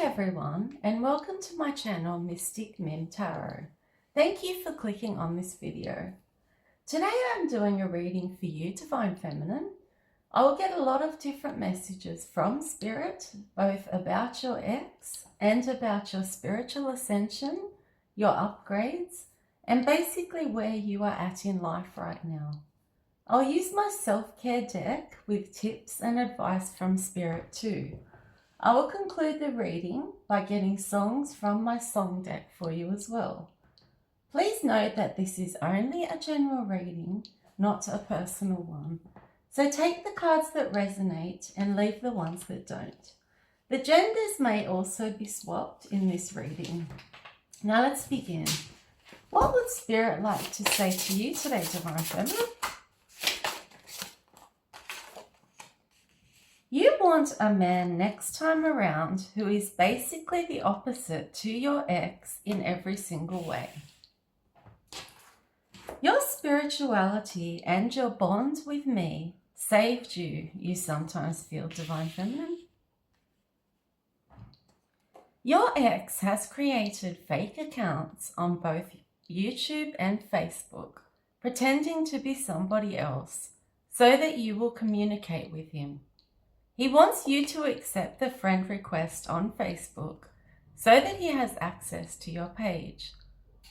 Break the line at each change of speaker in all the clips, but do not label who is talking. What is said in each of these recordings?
everyone, and welcome to my channel Mystic Mim Tarot. Thank you for clicking on this video. Today I'm doing a reading for you, Divine Feminine. I will get a lot of different messages from Spirit, both about your ex and about your spiritual ascension, your upgrades, and basically where you are at in life right now. I'll use my self-care deck with tips and advice from Spirit too. I will conclude the reading by getting songs from my song deck for you as well. Please note that this is only a general reading, not a personal one. So take the cards that resonate and leave the ones that don't. The genders may also be swapped in this reading. Now let's begin. What would Spirit like to say to you today, Divine Feminine? You want a man next time around who is basically the opposite to your ex in every single way. Your spirituality and your bond with me saved you, you sometimes feel, Divine Feminine. Your ex has created fake accounts on both YouTube and Facebook, pretending to be somebody else so that you will communicate with him. He wants you to accept the friend request on Facebook so that he has access to your page.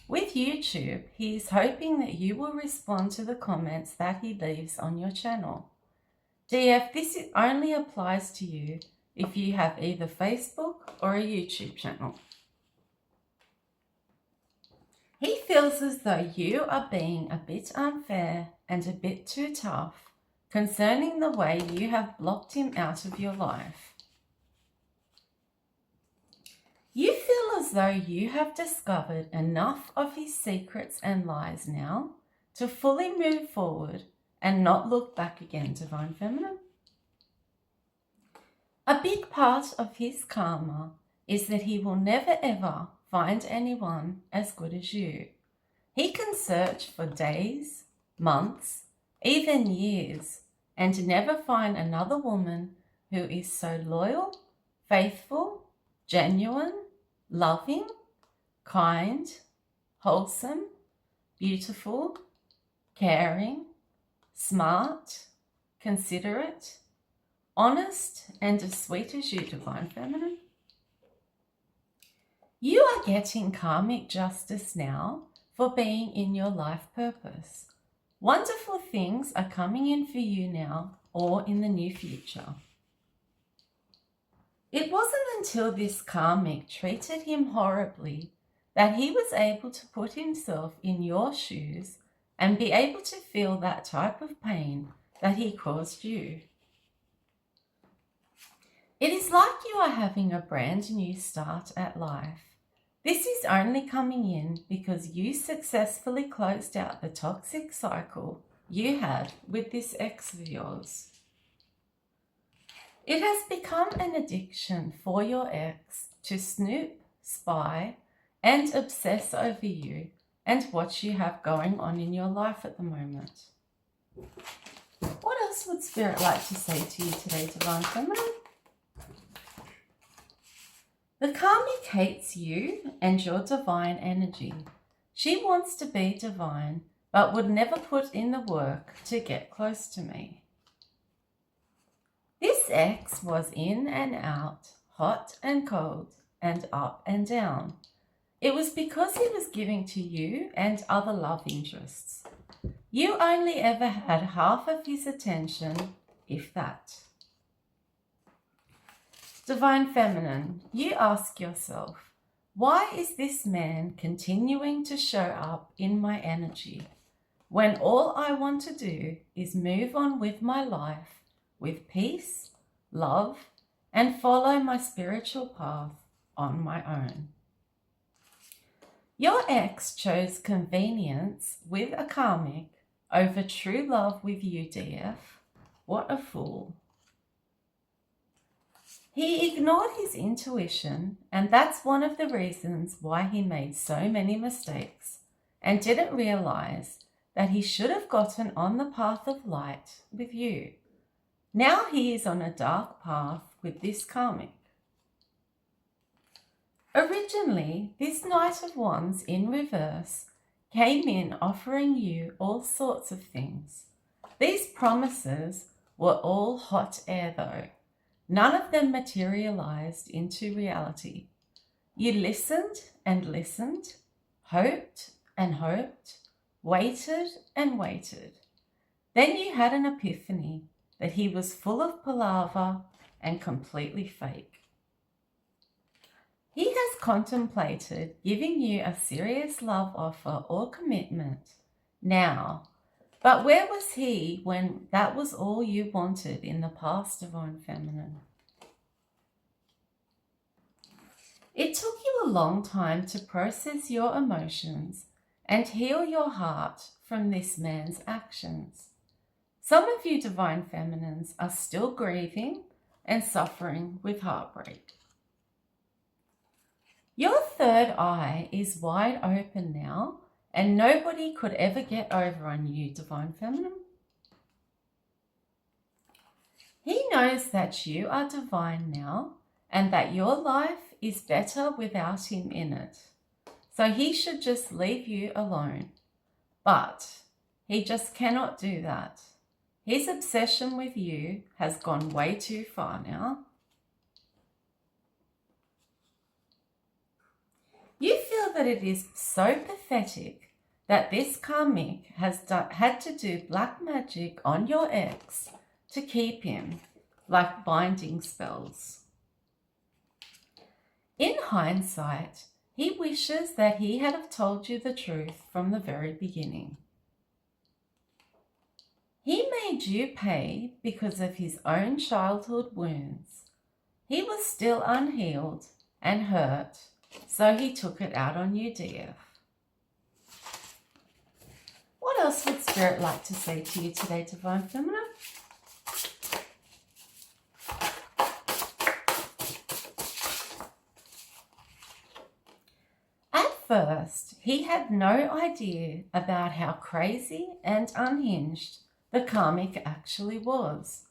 With YouTube, he is hoping that you will respond to the comments that he leaves on your channel. DF, this only applies to you if you have either Facebook or a YouTube channel. He feels as though you are being a bit unfair and a bit too tough concerning the way you have blocked him out of your life. You feel as though you have discovered enough of his secrets and lies now to fully move forward and not look back again, Divine Feminine. A big part of his karma is that he will never ever find anyone as good as you. He can search for days, months, even years, and never find another woman who is so loyal, faithful, genuine, loving, kind, wholesome, beautiful, caring, smart, considerate, honest, and as sweet as you, Divine Feminine. You are getting karmic justice now for being in your life purpose. Wonderful things are coming in for you now or in the near future. It wasn't until this karmic treated him horribly that he was able to put himself in your shoes and be able to feel that type of pain that he caused you. It is like you are having a brand new start at life. This is only coming in because you successfully closed out the toxic cycle you had with this ex of yours. It has become an addiction for your ex to snoop, spy, and obsess over you and what you have going on in your life at the moment. What else would Spirit like to say to you today, Divine Feminine? The karmic hates you and your divine energy. She wants to be divine, but would never put in the work to get close to me. This ex was in and out, hot and cold, and up and down. It was because he was giving to you and other love interests. You only ever had half of his attention, if that. Divine Feminine, you ask yourself, why is this man continuing to show up in my energy when all I want to do is move on with my life with peace, love, and follow my spiritual path on my own? Your ex chose convenience with a karmic over true love with you, DF. What a fool. He ignored his intuition, and that's one of the reasons why he made so many mistakes and didn't realize that he should have gotten on the path of light with you. Now he is on a dark path with this karmic. Originally, this Knight of Wands in reverse came in offering you all sorts of things. These promises were all hot air though. None of them materialized into reality. You listened and listened, hoped and hoped, waited and waited. Then you had an epiphany that he was full of palaver and completely fake. He has contemplated giving you a serious love offer or commitment now, but where was he when that was all you wanted in the past, Divine Feminine? It took you a long time to process your emotions and heal your heart from this man's actions. Some of you Divine Feminines are still grieving and suffering with heartbreak. Your third eye is wide open now, and nobody could ever get over on you, Divine Feminine. He knows that you are divine now and that your life is better without him in it. So he should just leave you alone. But he just cannot do that. His obsession with you has gone way too far now. You feel that it is so pathetic that this karmic has had to do black magic on your ex to keep him, like binding spells. In hindsight, he wishes that he had have told you the truth from the very beginning. He made you pay because of his own childhood wounds. He was still unhealed and hurt, so he took it out on you, dear. What else would Spirit like to say to you today, Divine Feminine? At first, he had no idea about how crazy and unhinged the karmic actually was.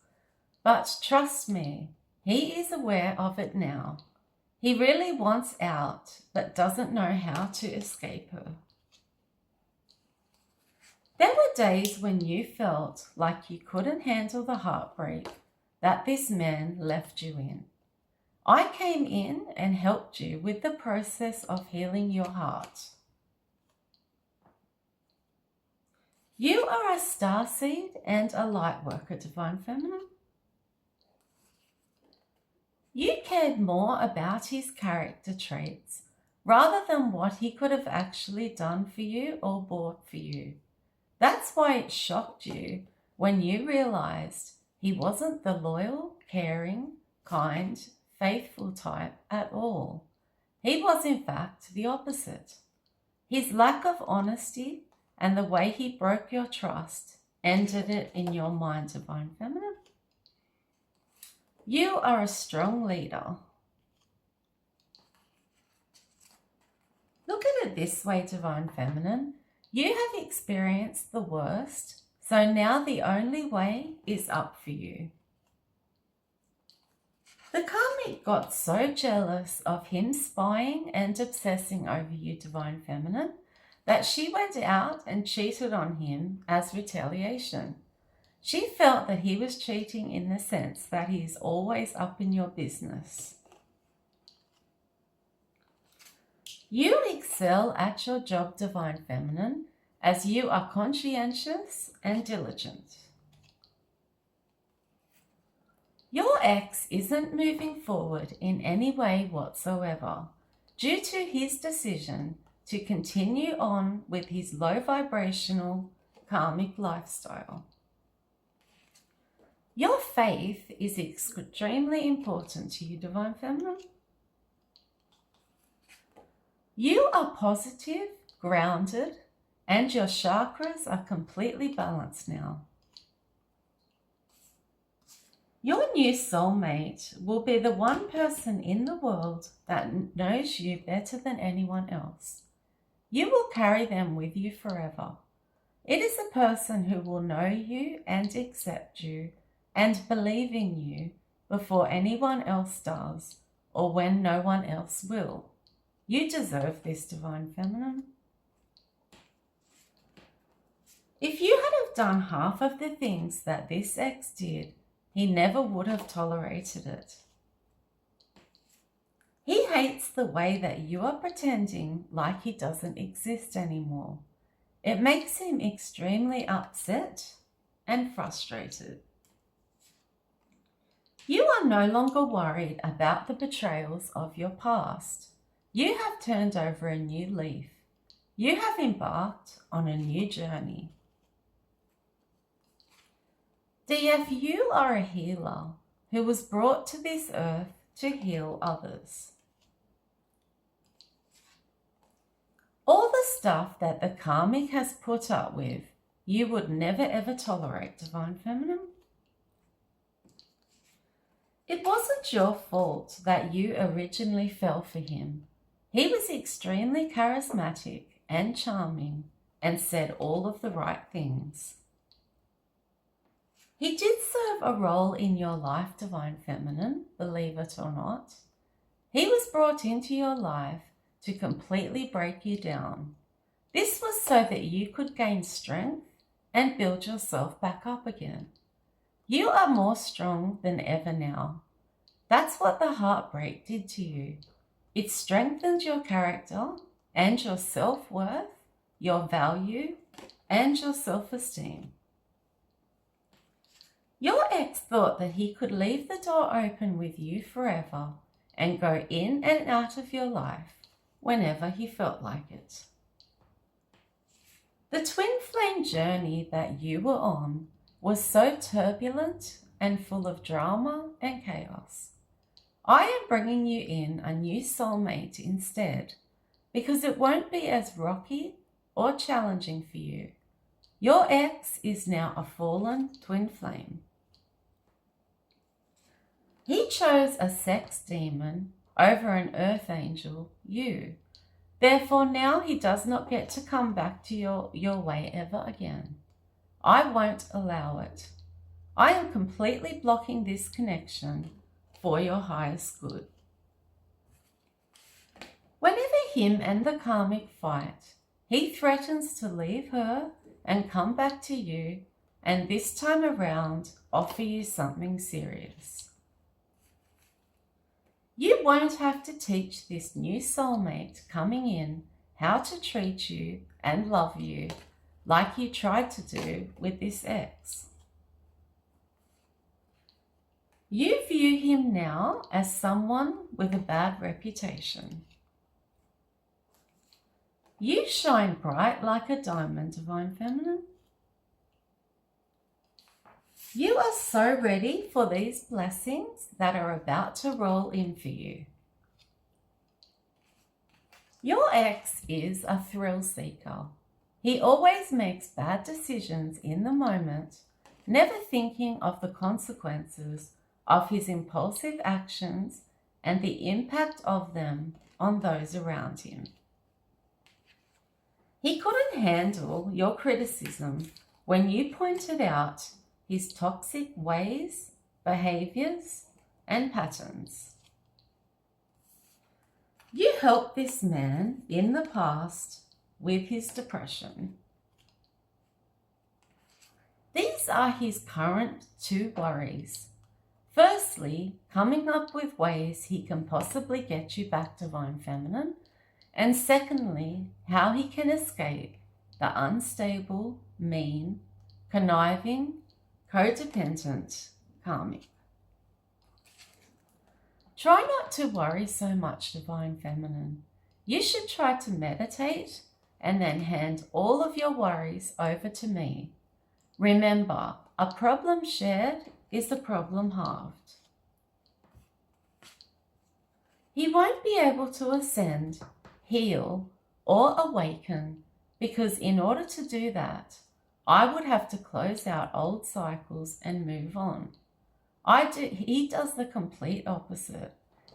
But trust me, he is aware of it now. He really wants out, but doesn't know how to escape her. There were days when you felt like you couldn't handle the heartbreak that this man left you in. I came in and helped you with the process of healing your heart. You are a starseed and a lightworker, Divine Feminine. You cared more about his character traits rather than what he could have actually done for you or bought for you. That's why it shocked you when you realized he wasn't the loyal, caring, kind, faithful type at all. He was in fact the opposite. His lack of honesty and the way he broke your trust ended it in your mind, Divine Feminine. You are a strong leader. Look at it this way, Divine Feminine. You have experienced the worst, so now the only way is up for you. The karmic got so jealous of him spying and obsessing over you, Divine Feminine, that she went out and cheated on him as retaliation. She felt that he was cheating in the sense that he is always up in your business. You excel at your job, Divine Feminine, as you are conscientious and diligent. Your ex isn't moving forward in any way whatsoever due to his decision to continue on with his low vibrational karmic lifestyle. Your faith is extremely important to you, Divine Feminine. You are positive, grounded, and your chakras are completely balanced now. Your new soulmate will be the one person in the world that knows you better than anyone else. You will carry them with you forever. It is a person who will know you and accept you and believe in you before anyone else does or when no one else will. You deserve this, Divine Feminine. If you had have done half of the things that this ex did, he never would have tolerated it. He hates the way that you are pretending like he doesn't exist anymore. It makes him extremely upset and frustrated. You are no longer worried about the betrayals of your past. You have turned over a new leaf. You have embarked on a new journey. DF, you are a healer who was brought to this earth to heal others. All the stuff that the karmic has put up with, you would never ever tolerate, Divine Feminine. It wasn't your fault that you originally fell for him. He was extremely charismatic and charming and said all of the right things. He did serve a role in your life, Divine Feminine, believe it or not. He was brought into your life to completely break you down. This was so that you could gain strength and build yourself back up again. You are more strong than ever now. That's what the heartbreak did to you. It strengthened your character and your self-worth, your value, and your self-esteem. Your ex thought that he could leave the door open with you forever and go in and out of your life whenever he felt like it. The twin flame journey that you were on was so turbulent and full of drama and chaos. I am bringing you in a new soulmate instead, because it won't be as rocky or challenging for you. Your ex is now a fallen twin flame. He chose a sex demon over an earth angel, you. Therefore now he does not get to come back to your way ever again. I won't allow it. I am completely blocking this connection for your highest good. Whenever him and the karmic fight, he threatens to leave her and come back to you, and this time around offer you something serious. You won't have to teach this new soulmate coming in how to treat you and love you like you tried to do with this ex. You view him now as someone with a bad reputation. You shine bright like a diamond, Divine Feminine. You are so ready for these blessings that are about to roll in for you. Your ex is a thrill seeker. He always makes bad decisions in the moment, never thinking of the consequences of his impulsive actions and the impact of them on those around him. He couldn't handle your criticism when you pointed out his toxic ways, behaviors, and patterns. You helped this man in the past with his depression. These are his current two worries. Firstly, coming up with ways he can possibly get you back, Divine Feminine, and secondly, how he can escape the unstable, mean, conniving, codependent karmic. Try not to worry so much, Divine Feminine. You should try to meditate and then hand all of your worries over to me. Remember, a problem shared is a problem halved. He won't be able to ascend, heal, or awaken because in order to do that, I would have to close out old cycles and move on. He does the complete opposite.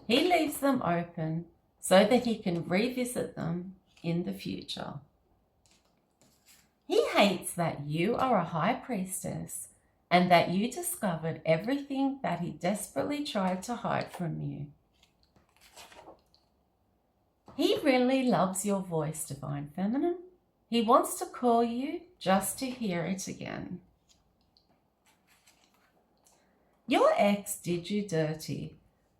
He leaves them open so that he can revisit them in the future. He hates that you are a high priestess and that you discovered everything that he desperately tried to hide from you. He really loves your voice, Divine Feminine. He wants to call you just to hear it again. Your ex did you dirty,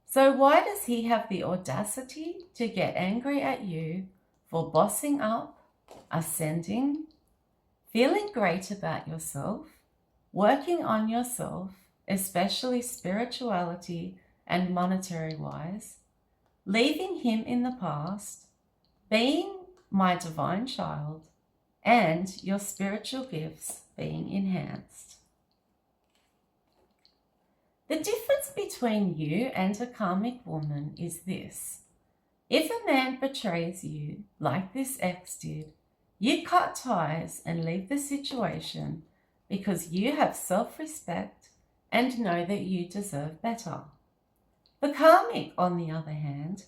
so why does he have the audacity to get angry at you for bossing up, ascending, feeling great about yourself, working on yourself, especially spirituality and monetary-wise, leaving him in the past, being my divine child, and your spiritual gifts being enhanced? The difference between you and a karmic woman is this. If a man betrays you, like this ex did, you cut ties and leave the situation because you have self-respect and know that you deserve better. The karmic, on the other hand,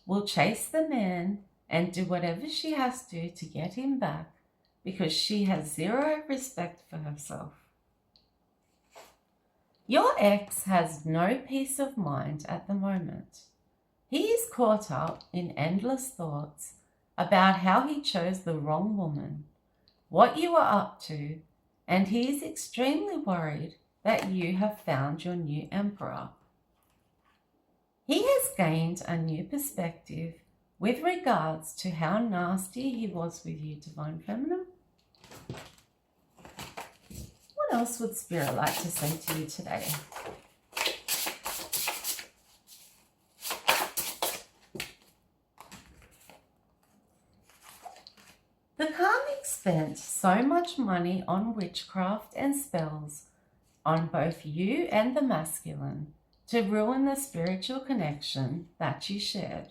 will chase the man and do whatever she has to get him back because she has zero respect for herself. Your ex has no peace of mind at the moment. He is caught up in endless thoughts about how he chose the wrong woman, what you are up to, and he is extremely worried that you have found your new emperor. He has gained a new perspective with regards to how nasty he was with you, Divine Feminine. What else would Spirit like to say to you today? The karmic spent so much money on witchcraft and spells on both you and the masculine to ruin the spiritual connection that you shared.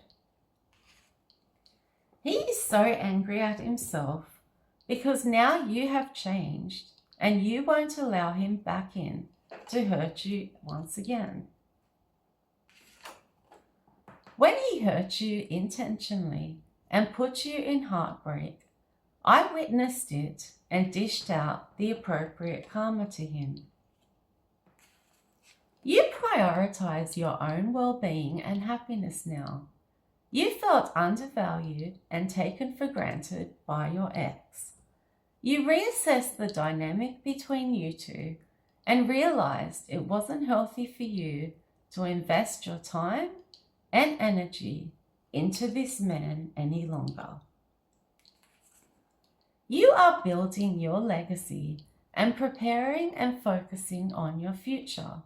He is so angry at himself because now you have changed and you won't allow him back in to hurt you once again. When he hurt you intentionally and put you in heartbreak, I witnessed it and dished out the appropriate karma to him. You prioritize your own well-being and happiness now. You felt undervalued and taken for granted by your ex. You reassessed the dynamic between you two and realized it wasn't healthy for you to invest your time and energy into this man any longer. You are building your legacy and preparing and focusing on your future.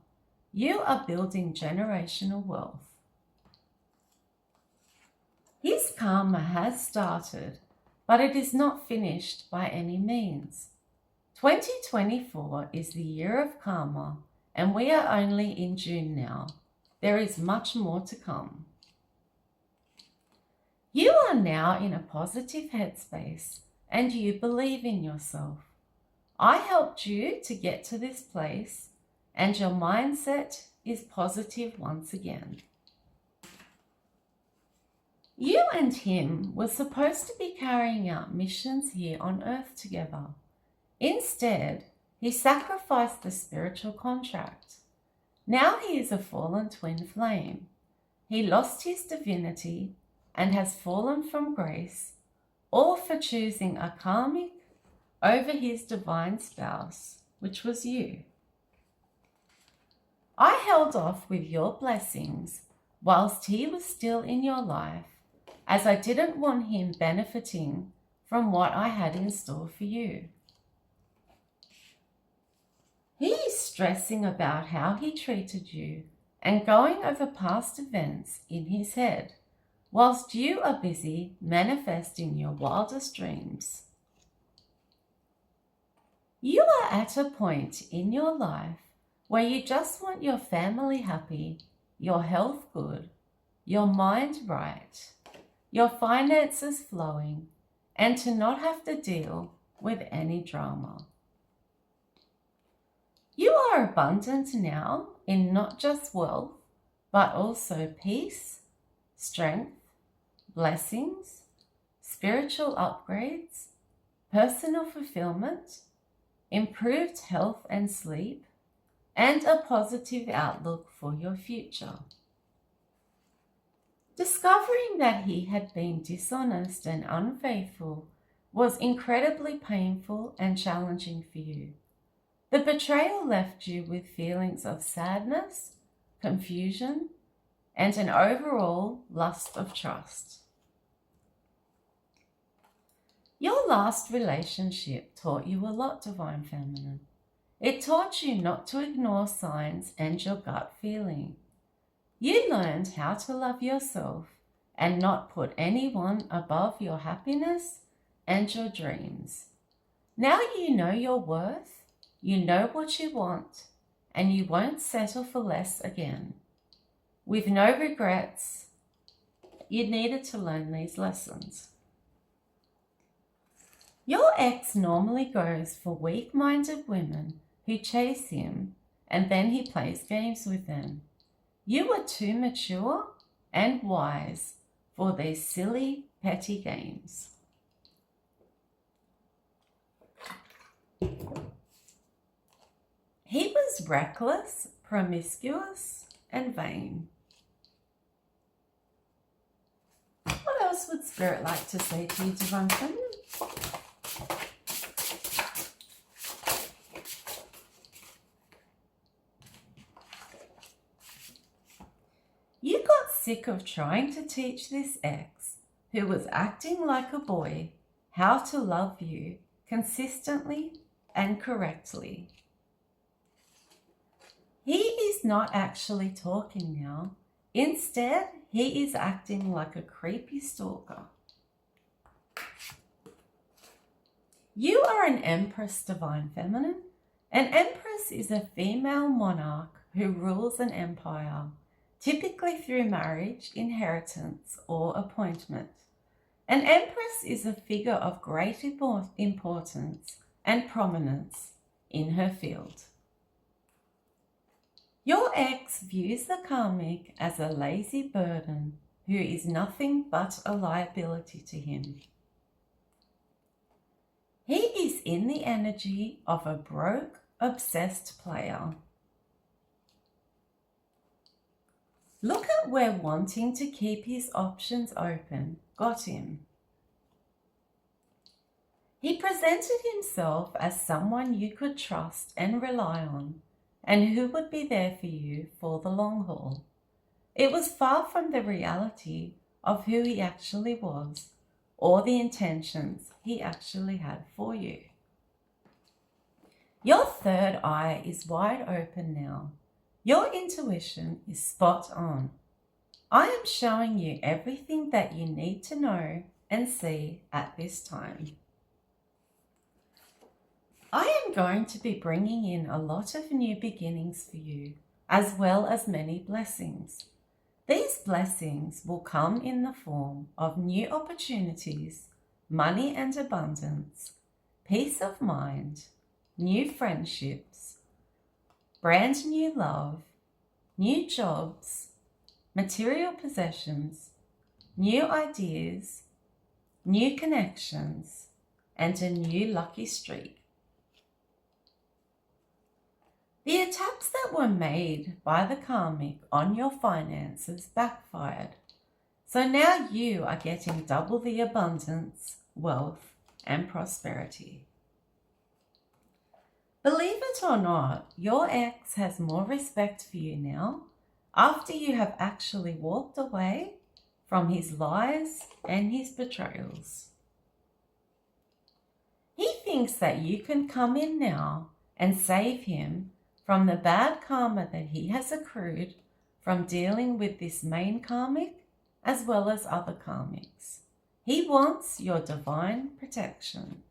You are building generational wealth. His karma has started, but it is not finished by any means. 2024 is the year of karma, and we are only in June now. There is much more to come. You are now in a positive headspace, and you believe in yourself. I helped you to get to this place, and your mindset is positive once again. You and him were supposed to be carrying out missions here on earth together. Instead, he sacrificed the spiritual contract. Now he is a fallen twin flame. He lost his divinity and has fallen from grace, all for choosing a karmic over his divine spouse, which was you. I held off with your blessings whilst he was still in your life, as I didn't want him benefiting from what I had in store for you. He is stressing about how he treated you and going over past events in his head, whilst you are busy manifesting your wildest dreams. You are at a point in your life where you just want your family happy, your health good, your mind right, your finances flowing, and to not have to deal with any drama. You are abundant now in not just wealth, but also peace, strength, blessings, spiritual upgrades, personal fulfillment, improved health and sleep, and a positive outlook for your future. Discovering that he had been dishonest and unfaithful was incredibly painful and challenging for you. The betrayal left you with feelings of sadness, confusion, and an overall lust of trust. Your last relationship taught you a lot, Divine Feminine. It taught you not to ignore signs and your gut feeling. You learned how to love yourself and not put anyone above your happiness and your dreams. Now you know your worth, you know what you want, and you won't settle for less again. With no regrets, you needed to learn these lessons. Your ex normally goes for weak-minded women who chase him and then he plays games with them. You were too mature and wise for these silly, petty games. He was reckless, promiscuous, and vain. What else would Spirit like to say to you, Divine Feminine? You got sick of trying to teach this ex, who was acting like a boy, how to love you consistently and correctly. He is not actually talking now. Instead, he is acting like a creepy stalker. You are an Empress, Divine Feminine. An Empress is a female monarch who rules an empire, typically through marriage, inheritance, or appointment. An Empress is a figure of great importance and prominence in her field. Your ex views the karmic as a lazy burden who is nothing but a liability to him. He is in the energy of a broke, obsessed player. Look at where wanting to keep his options open got him. He presented himself as someone you could trust and rely on, and who would be there for you for the long haul. It was far from the reality of who he actually was, or the intentions he actually had for you. Your third eye is wide open now. Your intuition is spot on. I am showing you everything that you need to know and see at this time. I am going to be bringing in a lot of new beginnings for you, as well as many blessings. These blessings will come in the form of new opportunities, money and abundance, peace of mind, new friendships, brand new love, new jobs, material possessions, new ideas, new connections, and a new lucky streak. The attempts that were made by the karmic on your finances backfired. So now you are getting double the abundance, wealth, and prosperity. Believe it or not, your ex has more respect for you now after you have actually walked away from his lies and his betrayals. He thinks that you can come in now and save him from the bad karma that he has accrued from dealing with this main karmic as well as other karmics. He wants your divine protection.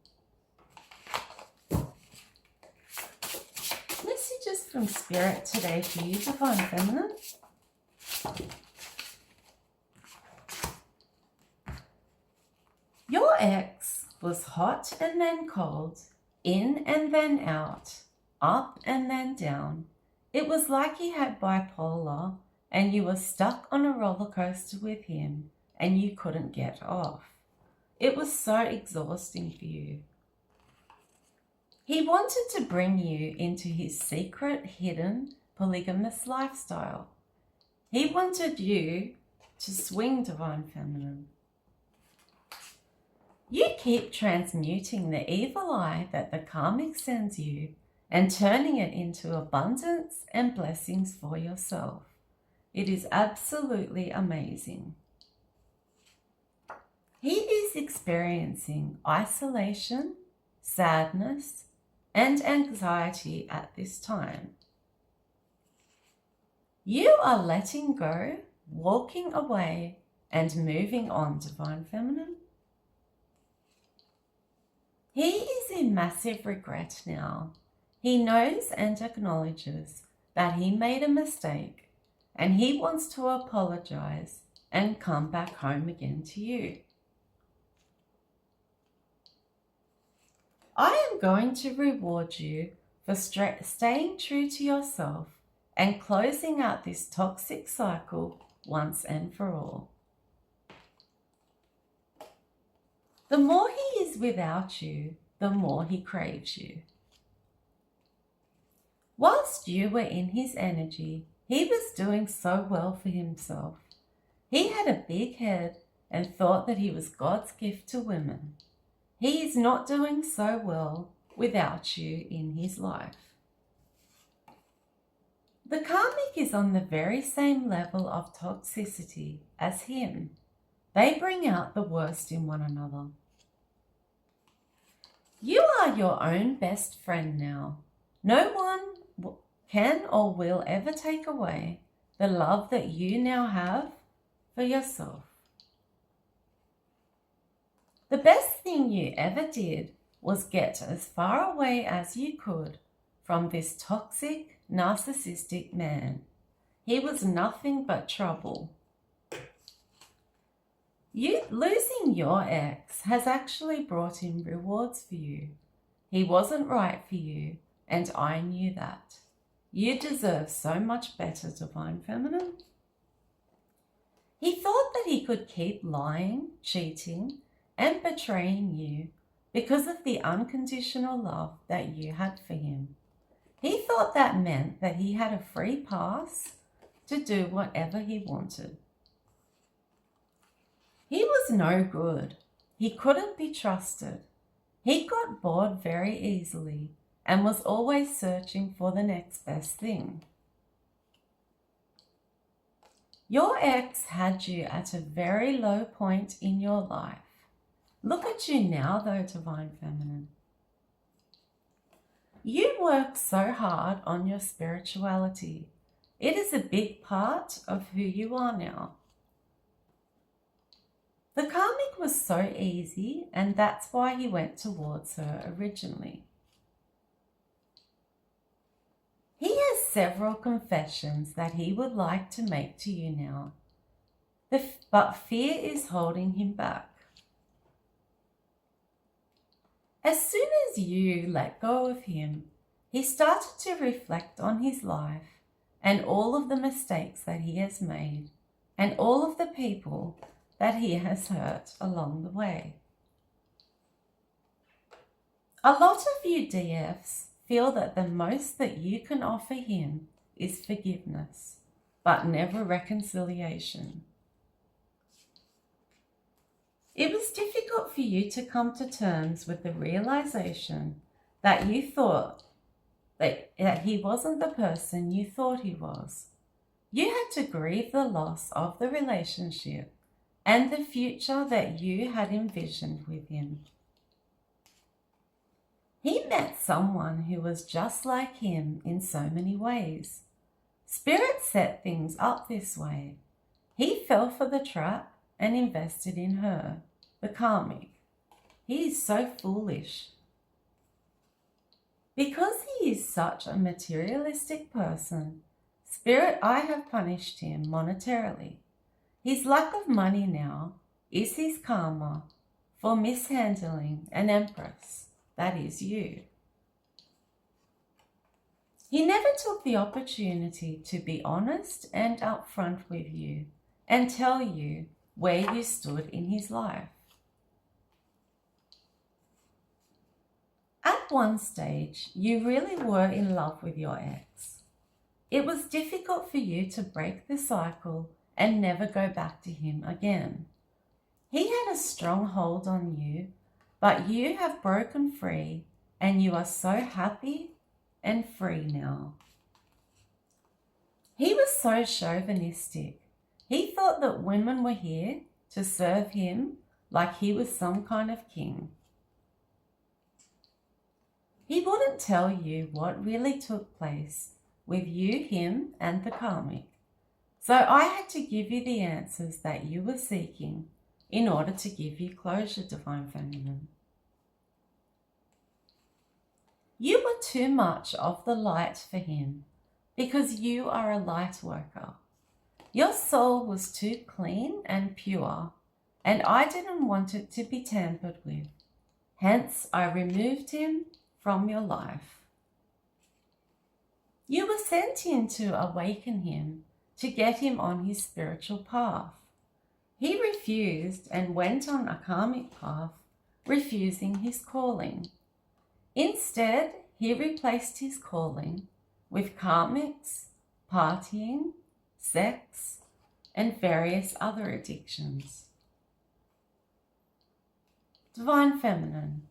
Messages from Spirit today for you, Divine Feminine. Your ex was hot and then cold, in and then out, up and then down. It was like he had bipolar and you were stuck on a roller coaster with him and you couldn't get off. It was so exhausting for you. He wanted to bring you into his secret, hidden, polygamous lifestyle. He wanted you to swing Divine Feminine. You keep transmuting the evil eye that the karmic sends you and turning it into abundance and blessings for yourself. It is absolutely amazing. He is experiencing isolation, sadness, and anxiety at this time. You are letting go, walking away, and moving on, Divine Feminine. He is in massive regret now. He knows and acknowledges that he made a mistake, and he wants to apologize and come back home again to you. I am going to reward you for staying true to yourself and closing out this toxic cycle once and for all. The more he is without you, the more he craves you. Whilst you were in his energy, he was doing so well for himself. He had a big head and thought that he was God's gift to women. He is not doing so well without you in his life. The karmic is on the very same level of toxicity as him. They bring out the worst in one another. You are your own best friend now. No one can or will ever take away the love that you now have for yourself. The best thing you ever did was get as far away as you could from this toxic, narcissistic man. He was nothing but trouble. Losing your ex has actually brought in rewards for you. He wasn't right for you, and I knew that. You deserve so much better, Divine Feminine. He thought that he could keep lying, cheating, and betraying you because of the unconditional love that you had for him. He thought that meant that he had a free pass to do whatever he wanted. He was no good. He couldn't be trusted. He got bored very easily and was always searching for the next best thing. Your ex had you at a very low point in your life. Look at you now though, Divine Feminine. You work so hard on your spirituality. It is a big part of who you are now. The karmic was so easy, and that's why he went towards her originally. He has several confessions that he would like to make to you now, but fear is holding him back. As soon as you let go of him, he started to reflect on his life and all of the mistakes that he has made and all of the people that he has hurt along the way. A lot of you DFs feel that the most that you can offer him is forgiveness, but never reconciliation. It was difficult for you to come to terms with the realization that you thought that he wasn't the person you thought he was. You had to grieve the loss of the relationship and the future that you had envisioned with him. He met someone who was just like him in so many ways. Spirit set things up this way. He fell for the trap and invested in her, the karmic. He is so foolish. Because he is such a materialistic person, Spirit, I have punished him monetarily. His lack of money now is his karma for mishandling an empress, that is you. He never took the opportunity to be honest and upfront with you and tell you where you stood in his life. At one stage, you really were in love with your ex. It was difficult for you to break the cycle and never go back to him again. He had a strong hold on you, but you have broken free and you are so happy and free now. He was so chauvinistic. He thought that women were here to serve him like he was some kind of king. He wouldn't tell you what really took place with you, him, and the karmic. So I had to give you the answers that you were seeking in order to give you closure, Divine Feminine. You were too much of the light for him because you are a light worker. Your soul was too clean and pure, and I didn't want it to be tampered with. Hence, I removed him from your life. You were sent in to awaken him, to get him on his spiritual path. He refused and went on a karmic path, refusing his calling. Instead, he replaced his calling with karmics, partying, sex, and various other addictions. Divine Feminine,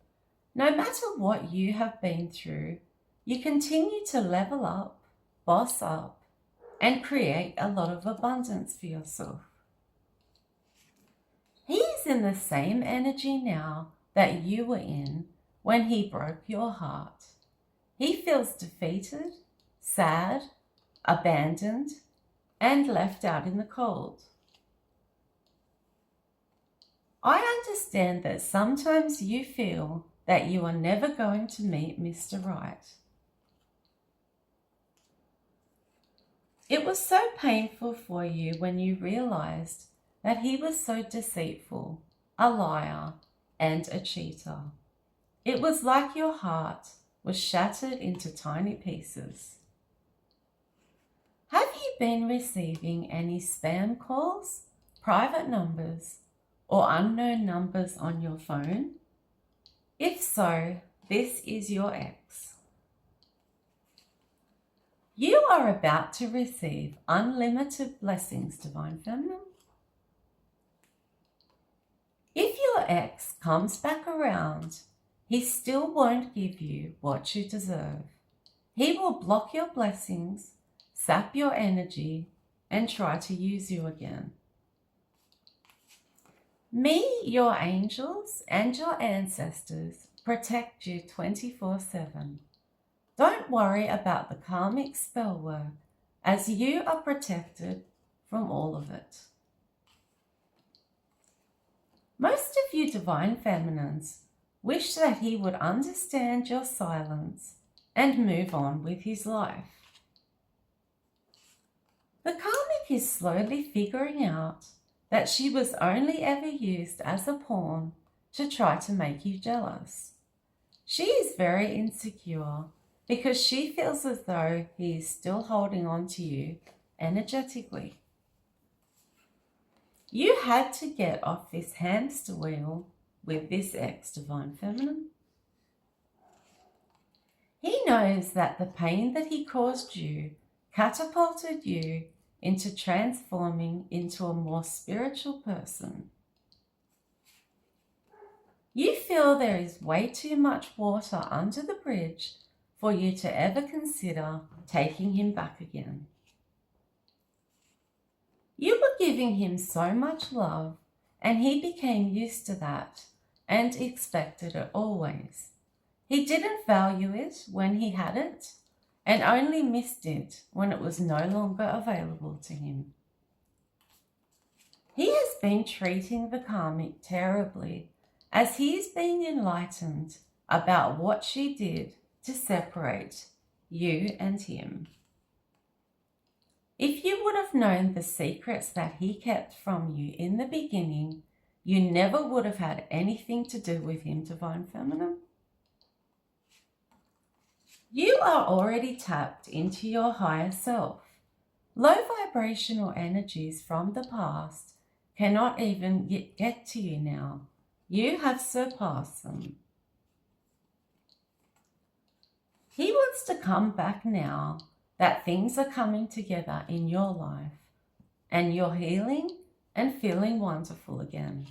no matter what you have been through, you continue to level up, boss up, and create a lot of abundance for yourself. He is in the same energy now that you were in when he broke your heart. He feels defeated, sad, abandoned, and left out in the cold. I understand that sometimes you feel that you are never going to meet Mr. Right. It was so painful for you when you realized that he was so deceitful, a liar, and a cheater. It was like your heart was shattered into tiny pieces. Have you been receiving any spam calls, private numbers, or unknown numbers on your phone? If so, this is your ex. You are about to receive unlimited blessings, Divine Feminine. If your ex comes back around, he still won't give you what you deserve. He will block your blessings, sap your energy, and try to use you again. Me, your angels, and your ancestors protect you 24/7. Don't worry about the karmic spell work, as you are protected from all of it. Most of you Divine Feminines wish that he would understand your silence and move on with his life. The karmic is slowly figuring out that she was only ever used as a pawn to try to make you jealous. She is very insecure because she feels as though he is still holding on to you energetically. You had to get off this hamster wheel with this ex, Divine Feminine. He knows that the pain that he caused you catapulted you into transforming into a more spiritual person. You feel there is way too much water under the bridge for you to ever consider taking him back again. You were giving him so much love, and he became used to that and expected it always. He didn't value it when he had it, and only missed it when it was no longer available to him. He has been treating the karmic terribly, as he is being enlightened about what she did to separate you and him. If you would have known the secrets that he kept from you in the beginning, you never would have had anything to do with him, Divine Feminine. You are already tapped into your higher self. Low vibrational energies from the past cannot even get to you now. You have surpassed them. He wants to come back now that things are coming together in your life. and you're healing and feeling wonderful again.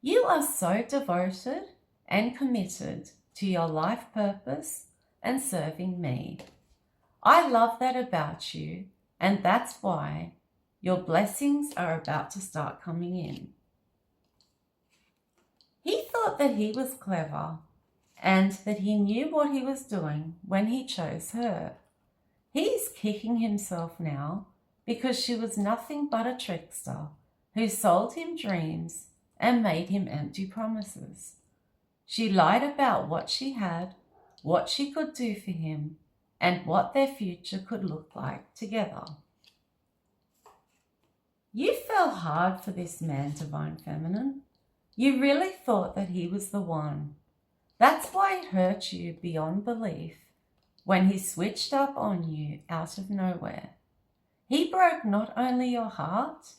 You are so devoted and committed to your life purpose and serving me. I love that about you, and that's why your blessings are about to start coming in. He thought that he was clever and that he knew what he was doing when he chose her. He's kicking himself now because she was nothing but a trickster who sold him dreams and made him empty promises. She lied about what she had, what she could do for him, and what their future could look like together. You fell hard for this man, Divine Feminine. You really thought that he was the one. That's why it hurt you beyond belief when he switched up on you out of nowhere. He broke not only your heart,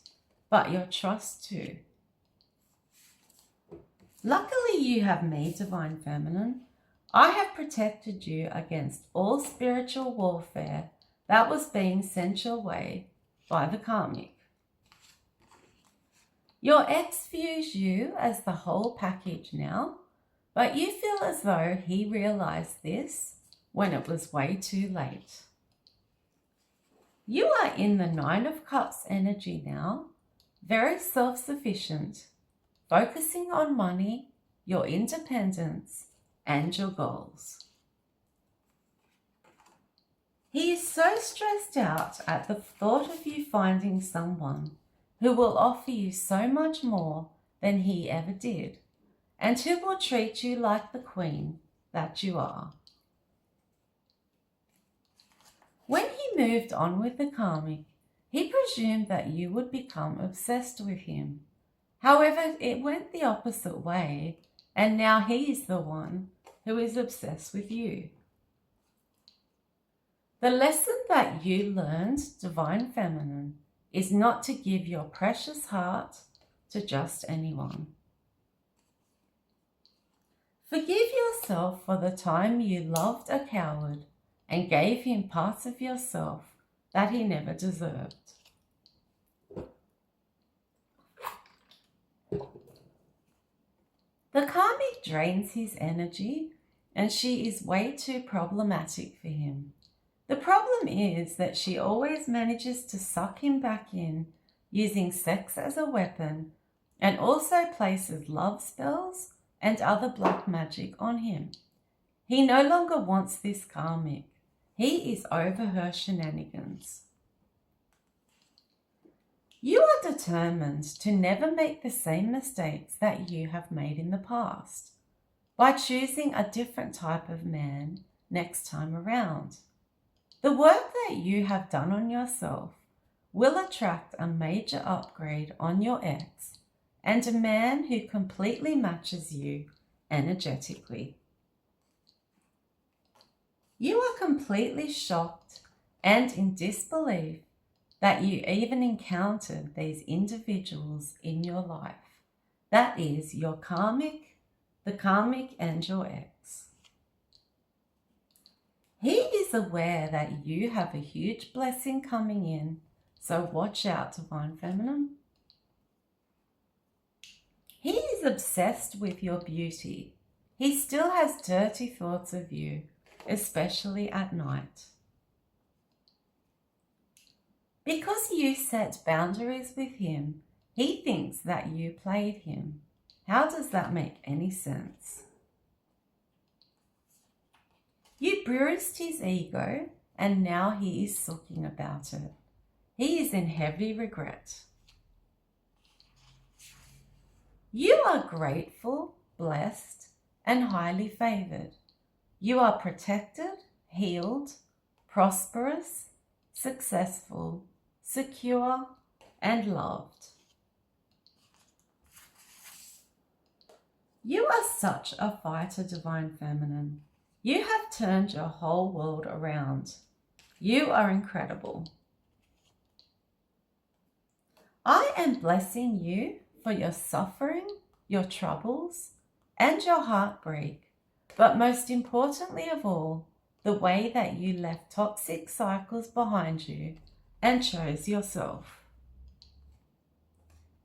but your trust too. Luckily you have me, Divine Feminine. I have protected you against all spiritual warfare that was being sent your way by the karmic. Your ex views you as the whole package now, but you feel as though he realized this when it was way too late. You are in the 9 of Cups energy now, very self-sufficient, focusing on money, your independence, and your goals. He is so stressed out at the thought of you finding someone who will offer you so much more than he ever did, and who will treat you like the queen that you are. When he moved on with the karmic, he presumed that you would become obsessed with him. However, it went the opposite way, and now he is the one who is obsessed with you. The lesson that you learned, Divine Feminine, is not to give your precious heart to just anyone. Forgive yourself for the time you loved a coward and gave him parts of yourself that he never deserved. The karmic drains his energy, and she is way too problematic for him. The problem is that she always manages to suck him back in using sex as a weapon, and also places love spells and other black magic on him. He no longer wants this karmic. He is over her shenanigans. You are determined to never make the same mistakes that you have made in the past by choosing a different type of man next time around. The work that you have done on yourself will attract a major upgrade on your ex and a man who completely matches you energetically. You are completely shocked and in disbelief that you even encountered these individuals in your life. That is your karmic, the karmic, and your ex. He is aware that you have a huge blessing coming in, so watch out, Divine Feminine. He is obsessed with your beauty. He still has dirty thoughts of you, especially at night. Because you set boundaries with him, he thinks that you played him. How does that make any sense? You bruised his ego, and now he is sulking about it. He is in heavy regret. You are grateful, blessed, and highly favored. You are protected, healed, prosperous, successful, secure, and loved. You are such a fighter, Divine Feminine. You have turned your whole world around. You are incredible. I am blessing you for your suffering, your troubles, and your heartbreak, but most importantly of all, the way that you left toxic cycles behind you and chose yourself.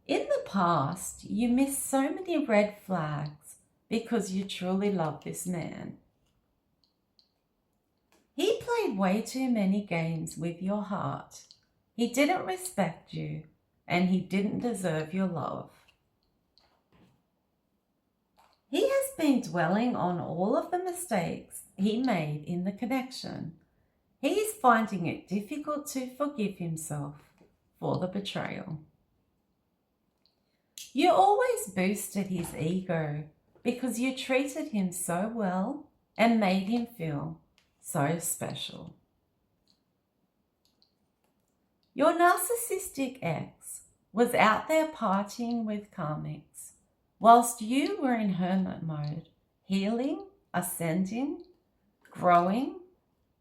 In the past, you missed so many red flags because you truly love this man. He played way too many games with your heart. He didn't respect you, and he didn't deserve your love. He has been dwelling on all of the mistakes he made in the connection. He is finding it difficult to forgive himself for the betrayal. You always boosted his ego because you treated him so well and made him feel so special. Your narcissistic ex was out there partying with karmics whilst you were in hermit mode, healing, ascending, growing,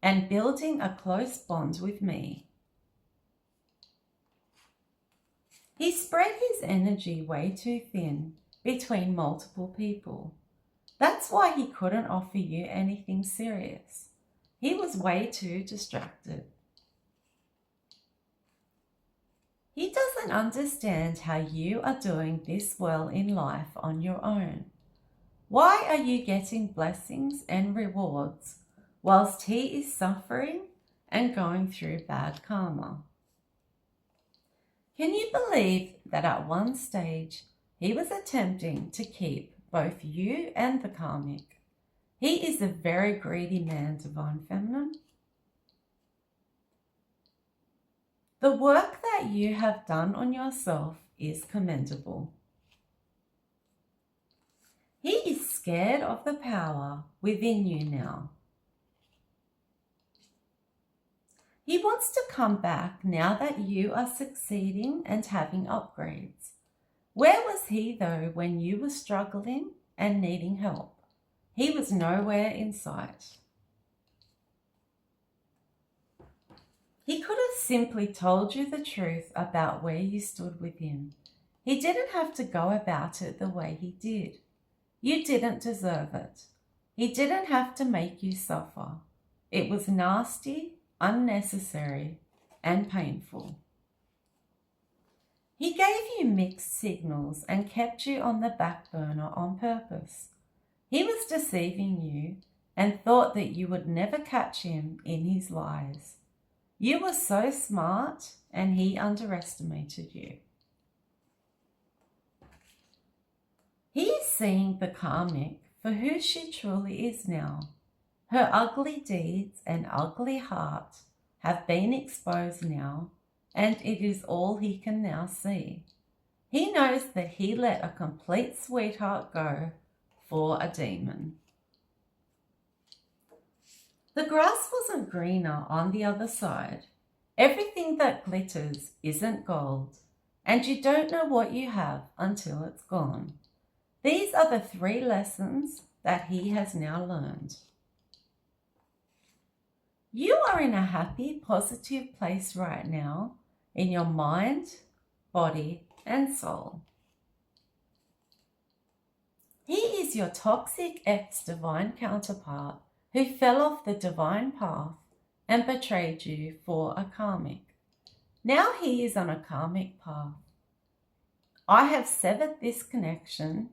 and building a close bond with me. He spread his energy way too thin between multiple people. That's why he couldn't offer you anything serious. He was way too distracted. He doesn't understand how you are doing this well in life on your own. Why are you getting blessings and rewards whilst he is suffering and going through bad karma? Can you believe that at one stage he was attempting to keep both you and the karmic? He is a very greedy man, Divine Feminine. The work that you have done on yourself is commendable. He is scared of the power within you now. He wants to come back now that you are succeeding and having upgrades. Where was he though when you were struggling and needing help? He was nowhere in sight. He could have simply told you the truth about where you stood with him. He didn't have to go about it the way he did. You didn't deserve it. He didn't have to make you suffer. It was nasty, unnecessary, and painful. He gave you mixed signals and kept you on the back burner on purpose. He was deceiving you and thought that you would never catch him in his lies. You were so smart and he underestimated you. He is seeing the karmic for who she truly is now. Her ugly deeds and ugly heart have been exposed now, and it is all he can now see. He knows that he let a complete sweetheart go for a demon. The grass wasn't greener on the other side. Everything that glitters isn't gold, and you don't know what you have until it's gone. These are the 3 lessons that he has now learned. You are in a happy, positive place right now in your mind, body, and soul. He is your toxic ex-divine counterpart who fell off the divine path and betrayed you for a karmic. Now he is on a karmic path. I have severed this connection.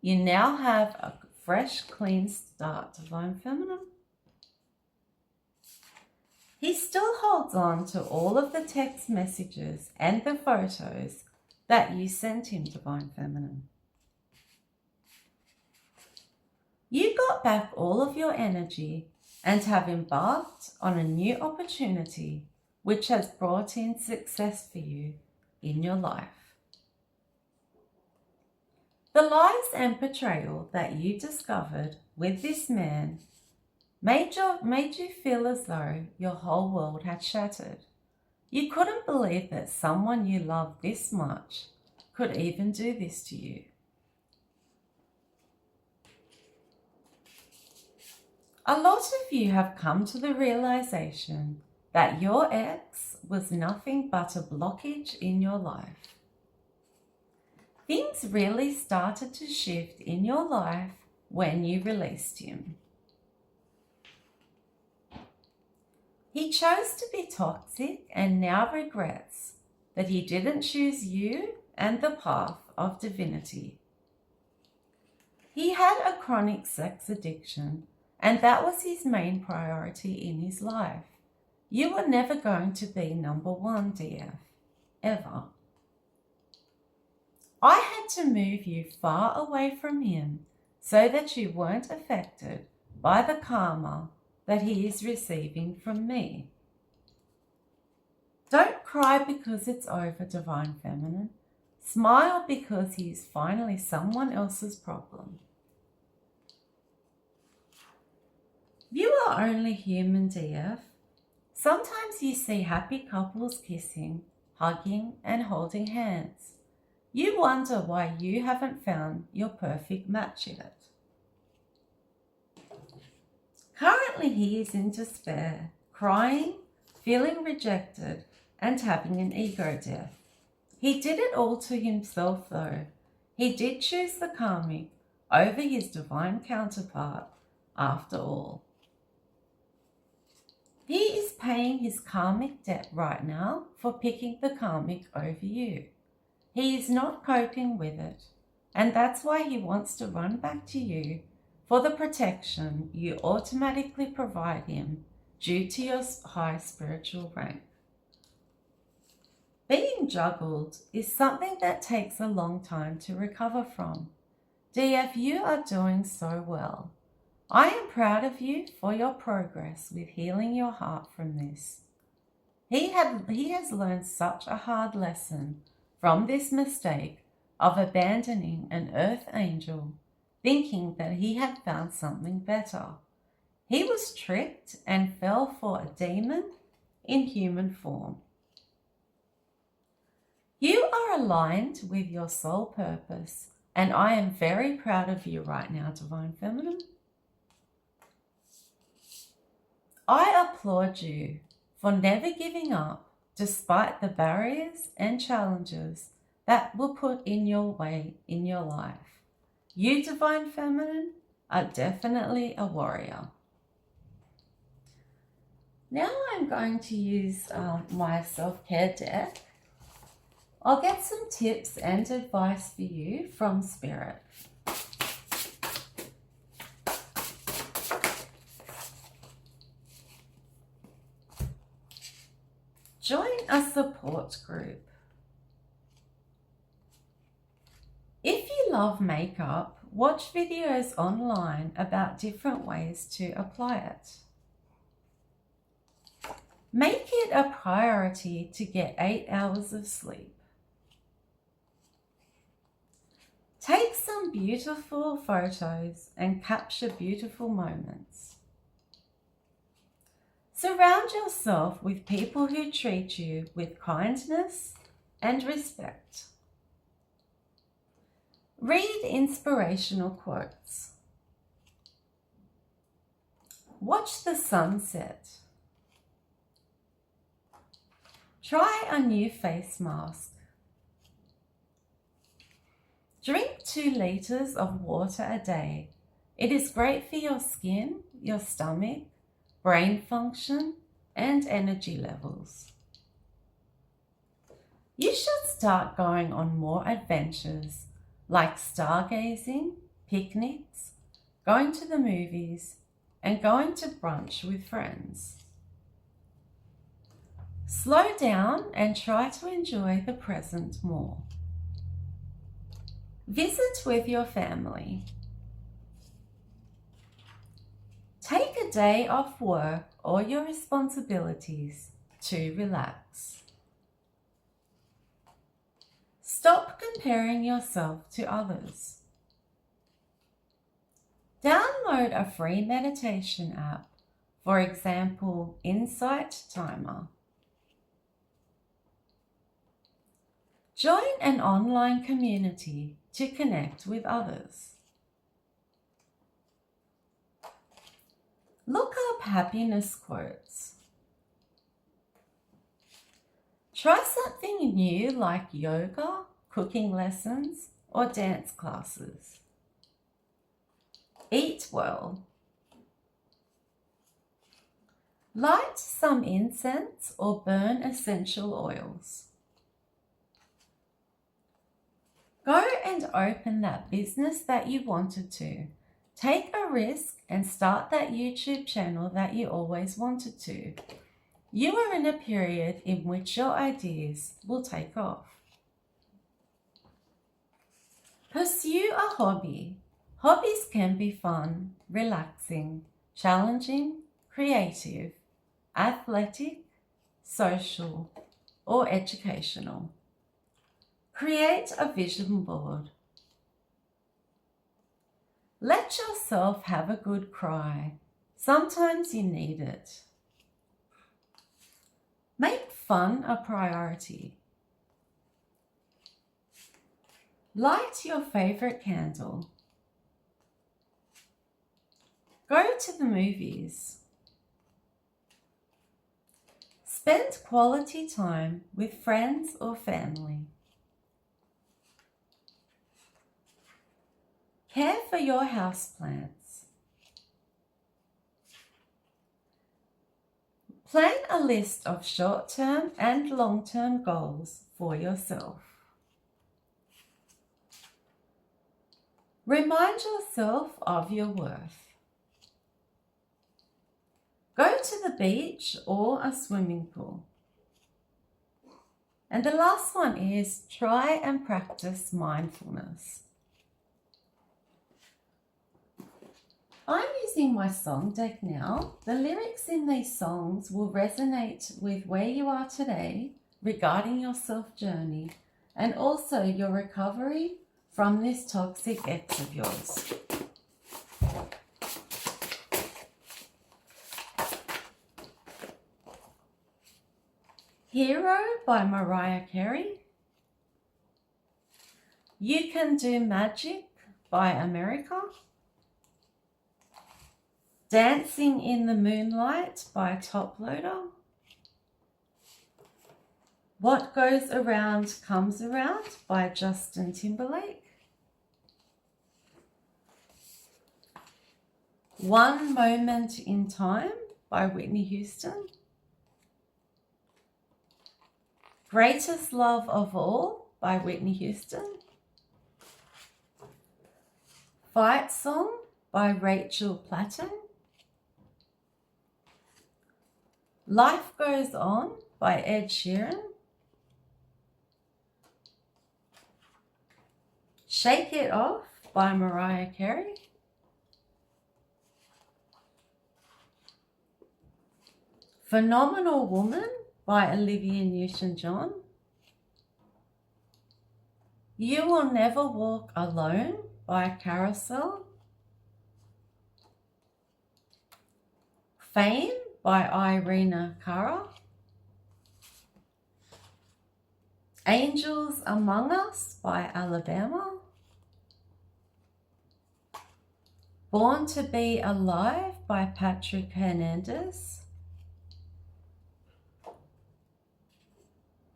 You now have a fresh, clean start, Divine Feminine. He still holds on to all of the text messages and the photos that you sent him, Divine Feminine. You got back all of your energy and have embarked on a new opportunity which has brought in success for you in your life. The lies and betrayal that you discovered with this man made you feel as though your whole world had shattered. You couldn't believe that someone you loved this much could even do this to you. A lot of you have come to the realization that your ex was nothing but a blockage in your life. Things really started to shift in your life when you released him. He chose to be toxic and now regrets that he didn't choose you and the path of divinity. He had a chronic sex addiction, and that was his main priority in his life. You were never going to be number one, DF, ever. I had to move you far away from him so that you weren't affected by the karma that he is receiving from me. Don't cry because it's over, Divine Feminine. Smile because he is finally someone else's problem. You are only human, DF. Sometimes you see happy couples kissing, hugging, and holding hands. You wonder why you haven't found your perfect match yet. Currently, he is in despair, crying, feeling rejected, and having an ego death. He did it all to himself, though. He did choose the karmic over his divine counterpart, after all. He is paying his karmic debt right now for picking the karmic over you. He is not coping with it, and that's why he wants to run back to you for the protection you automatically provide him due to your high spiritual rank. Being juggled is something that takes a long time to recover from. DF, you are doing so well. I am proud of you for your progress with healing your heart from this. He has learned such a hard lesson from this mistake of abandoning an earth angel, thinking that he had found something better. He was tricked and fell for a demon in human form. You are aligned with your soul purpose, and I am very proud of you right now, Divine Feminine. I applaud you for never giving up despite the barriers and challenges that were put in your way in your life. You, Divine Feminine, are definitely a warrior. Now I'm going to use my self-care deck. I'll get some tips and advice for you from Spirit. Join a support group. If you love makeup, watch videos online about different ways to apply it. Make it a priority to get 8 hours of sleep. Take some beautiful photos and capture beautiful moments. Surround yourself with people who treat you with kindness and respect. Read inspirational quotes. Watch the sunset. Try a new face mask. Drink 2 liters of water a day. It is great for your skin, your stomach, brain function, and energy levels. You should start going on more adventures like stargazing, picnics, going to the movies, and going to brunch with friends. Slow down and try to enjoy the present more. Visit with your family. Take a day off work or your responsibilities to relax. Stop comparing yourself to others. Download a free meditation app, for example, Insight Timer. Join an online community to connect with others. Look up happiness quotes. Try something new like yoga, cooking lessons, or dance classes. Eat well. Light some incense or burn essential oils. Go and open that business that you wanted to. Take a risk and start that YouTube channel that you always wanted to. You are in a period in which your ideas will take off. Pursue a hobby. Hobbies can be fun, relaxing, challenging, creative, athletic, social, or educational. Create a vision board. Let yourself have a good cry. Sometimes you need it. Make fun a priority. Light your favorite candle. Go to the movies. Spend quality time with friends or family. Care for your houseplants. Plan a list of short-term and long-term goals for yourself. Remind yourself of your worth. Go to the beach or a swimming pool. And the last one is try and practice mindfulness. I'm using my song deck now. The lyrics in these songs will resonate with where you are today regarding your self-journey and also your recovery from this toxic ex of yours. Hero by Mariah Carey. You Can Do Magic by America. Dancing in the Moonlight by Top Loader. What Goes Around Comes Around by Justin Timberlake. One Moment in Time by Whitney Houston. Greatest Love of All by Whitney Houston. Fight Song by Rachel Platten. Life Goes On by Ed Sheeran. Shake It Off by Mariah Carey. Phenomenal Woman by Olivia Newton-John. You Will Never Walk Alone by Carousel. Fame by Irina Cara. Angels Among Us by Alabama. Born to Be Alive by Patrick Hernandez.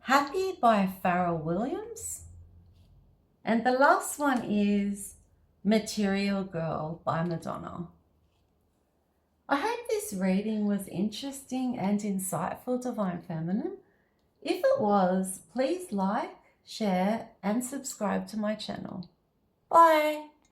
Happy by Pharrell Williams. And the last one is Material Girl by Madonna. I hope this reading was interesting and insightful, Divine Feminine. If it was, please like, share, and subscribe to my channel. Bye.